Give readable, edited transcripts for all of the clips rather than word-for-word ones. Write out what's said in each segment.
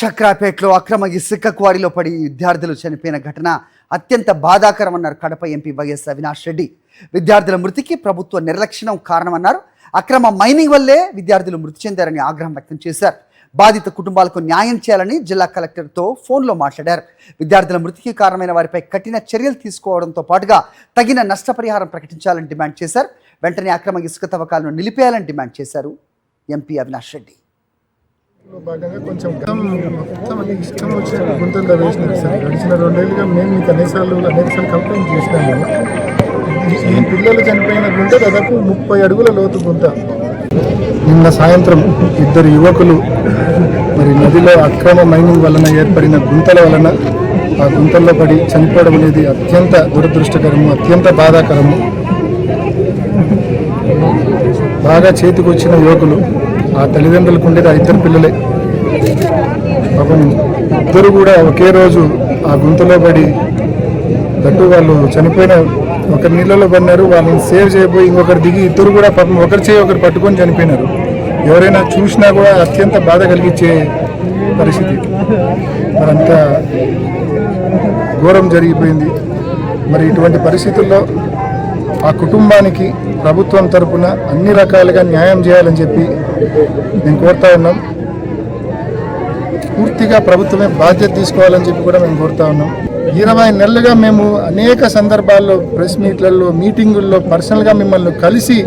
చక్రాపేటలో అక్రమ ఇసుక క్వారీలో పడి విద్యార్థులు చనిపోయిన ఘటన అత్యంత బాధాకరమన్నారు కడప ఎంపీ వైఎస్ అవినాష్ రెడ్డి. విద్యార్థుల మృతికి ప్రభుత్వ నిర్లక్ష్యం కారణమన్నారు. అక్రమ మైనింగ్ వల్లే విద్యార్థులు మృతి చెందారని ఆగ్రహం వ్యక్తం చేశారు. బాధిత కుటుంబాలకు న్యాయం చేయాలని జిల్లా కలెక్టర్తో ఫోన్లో మాట్లాడారు. విద్యార్థుల మృతికి కారణమైన వారిపై కఠిన చర్యలు తీసుకోవడంతో పాటుగా తగిన నష్టపరిహారం ప్రకటించాలని డిమాండ్ చేశారు. వెంటనే అక్రమ ఇసుక తవ్వకాలను నిలిపేయాలని డిమాండ్ చేశారు ఎంపీ అవినాష్ రెడ్డి. భాగంగా కొంచెం ఇష్టం వచ్చిన గుంతల్లో వేసినారు సార్. గడిచిన 2 ఏళ్ళుగా మేము మీకు అనేకసార్లు కంప్లైంట్ చేసినాము. ఈ పిల్లలు చనిపోయిన గుంత దాదాపు 30 అడుగుల లోతు గుంత. నిన్న సాయంత్రం 2 యువకులు మరి నదిలో అక్రమ మైనింగ్ వలన ఏర్పడిన గుంతల వలన ఆ గుంతల్లో పడి చనిపోవడం అనేది అత్యంత దురదృష్టకరము, అత్యంత బాధాకరము. బాగా చేతికొచ్చిన యువకులు, ఆ తల్లిదండ్రులకు ఉండేది 2 పిల్లలే. పాపం 2 కూడా ఒకే రోజు ఆ గుంతలో పడి దట్టు వాళ్ళు చనిపోయిన ఒకరి నీళ్ళలో పడినారు. వాళ్ళని సేవ్ చేయబోయి ఇంకొకరు దిగి 2 కూడా పాపం ఒకరి చేయి ఒకరు పట్టుకొని చనిపోయినారు. ఎవరైనా చూసినా కూడా అత్యంత బాధ కలిగించే పరిస్థితి. మరంత ఘోరం జరిగిపోయింది. మరి ఇటువంటి పరిస్థితుల్లో ఆ కుటుంబానికి ప్రభుత్వం తరపున అన్ని రకాలుగా న్యాయం చేయాలని చెప్పి మేము కోరుతా ఉన్నాం. పూర్తిగా ప్రభుత్వమే బాధ్యత తీసుకోవాలని చెప్పి కూడా మేము కోరుతా ఉన్నాం. 20 నెలలుగా మేము అనేక సందర్భాల్లో ప్రెస్ మీట్లలో, మీటింగుల్లో పర్సనల్గా మిమ్మల్ని కలిసి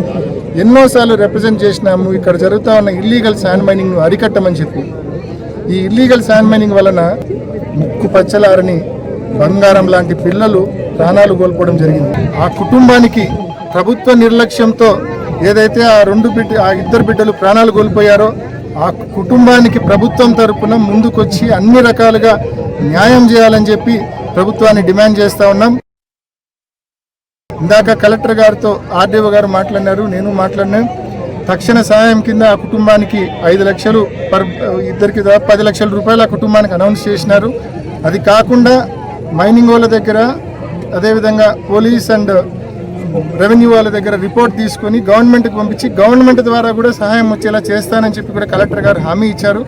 ఎన్నోసార్లు రిప్రజెంట్ చేసినాము. ఇక్కడ జరుగుతూ ఉన్న ఇల్లీగల్ శాండ్ మైనింగ్ను అరికట్టమని చెప్పి. ఈ ఇల్లీగల్ శాండ్ మైనింగ్ వలన ముక్కు పచ్చలారని బంగారం లాంటి పిల్లలు ప్రాణాలు కోల్పోవడం జరిగింది. ఆ కుటుంబానికి ప్రభుత్వ నిర్లక్ష్యంతో ఏదైతే ఆ 2 బిడ్డలు ప్రాణాలు కోల్పోయారో ఆ కుటుంబానికి ప్రభుత్వం తరపున ముందుకొచ్చి అన్ని రకాలుగా న్యాయం చేయాలని చెప్పి ప్రభుత్వాన్ని డిమాండ్ చేస్తూ ఉన్నాం. ఇందాక కలెక్టర్ గారితో ఆర్డీఓ గారు మాట్లాడినారు, నేను మాట్లాడినాను. తక్షణ సహాయం కింద ఆ కుటుంబానికి 5 లక్షలు ఇద్దరికి 10 లక్షల రూపాయలు ఆ కుటుంబానికి అనౌన్స్ చేసినారు. అది కాకుండా మైనింగ్ వాళ్ళ దగ్గర, అదేవిధంగా పోలీస్ అండ్ రెవెన్యూ వాళ్ళ దగ్గర రిపోర్ట్ తీసుకొని గవర్నమెంట్కి పంపించి గవర్నమెంట్ ద్వారా కూడా సహాయం వచ్చేలా చేస్తానని చెప్పి కూడా కలెక్టర్ గారు హామీ ఇచ్చారు.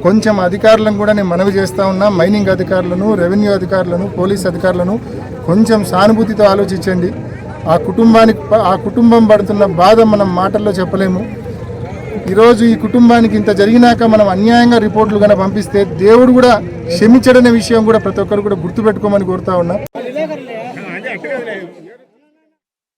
కొంచెం అధికారులను కూడా నేను మనవి చేస్తూ ఉన్నా, మైనింగ్ అధికారులను, రెవెన్యూ అధికారులను, పోలీస్ అధికారులను కొంచెం సానుభూతితో ఆలోచించండి. ఆ కుటుంబం పడుతున్న బాధ మనం మాటల్లో చెప్పలేము. ఈరోజు ఈ కుటుంబానికి ఇంత జరిగినాక మనం అన్యాయంగా రిపోర్ట్లు కనుక పంపిస్తే దేవుడు కూడా క్షమించడనే విషయం కూడా ప్రతి ఒక్కరు కూడా గుర్తుపెట్టుకోమని కోరుతా ఉన్నా.